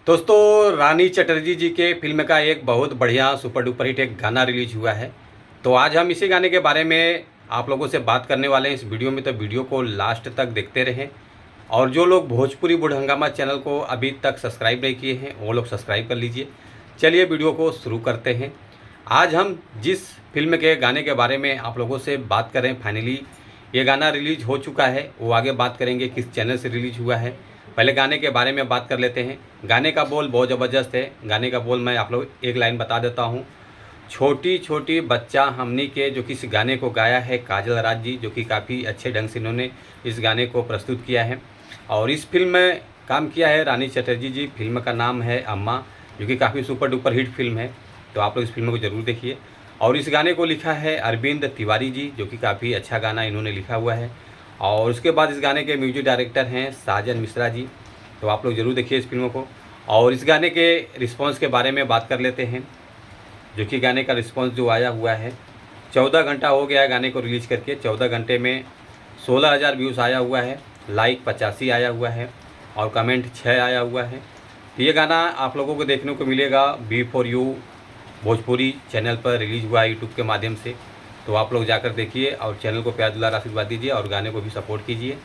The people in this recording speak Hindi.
दोस्तों रानी चटर्जी जी के फिल्म का एक बहुत बढ़िया सुपर डुपर हिट एक गाना रिलीज हुआ है। तो आज हम इसी गाने के बारे में आप लोगों से बात करने वाले हैं इस वीडियो में। तो वीडियो को लास्ट तक देखते रहें और जो लोग भोजपुरी बुढ़ हंगामा चैनल को अभी तक सब्सक्राइब नहीं किए हैं वो लोग सब्सक्राइब कर लीजिए। चलिए वीडियो को शुरू करते हैं। आज हम जिस फिल्म के गाने के बारे में आप लोगों से बात करें, फाइनली ये गाना रिलीज हो चुका है, वो आगे बात करेंगे किस चैनल से रिलीज हुआ है। पहले गाने के बारे में बात कर लेते हैं। गाने का बोल बहुत ज़बरदस्त है। गाने का बोल मैं आप लोग एक लाइन बता देता हूँ। छोटी छोटी बच्चा हमनी के, जो कि इस गाने को गाया है काजल राज जी, जो कि काफ़ी अच्छे ढंग से इन्होंने इस गाने को प्रस्तुत किया है। और इस फिल्म में काम किया है रानी चटर्जी जी। फिल्म का नाम है अम्मा, जो कि काफ़ी सुपर डुपर हिट फिल्म है। तो आप लोग इस फिल्म को ज़रूर देखिए। और इस गाने को लिखा है अरविंद तिवारी जी, जो कि काफ़ी अच्छा गाना इन्होंने लिखा हुआ है। और उसके बाद इस गाने के म्यूजिक डायरेक्टर हैं साजन मिश्रा जी। तो आप लोग ज़रूर देखिए इस फिल्म को। और इस गाने के रिस्पांस के बारे में बात कर लेते हैं, जो कि गाने का रिस्पांस जो आया हुआ है, 14 घंटा हो गया है गाने को रिलीज़ करके। 14 घंटे में 16,000 व्यूज़ आया हुआ है, लाइक 85 आया हुआ है और कमेंट 6 आया हुआ है। तो ये गाना आप लोगों को देखने को मिलेगा B4U भोजपुरी चैनल पर रिलीज़ हुआ है यूट्यूब के माध्यम से। तो आप लोग जाकर देखिए और चैनल को प्यार दुलार आशीर्वाद दीजिए और गाने को भी सपोर्ट कीजिए।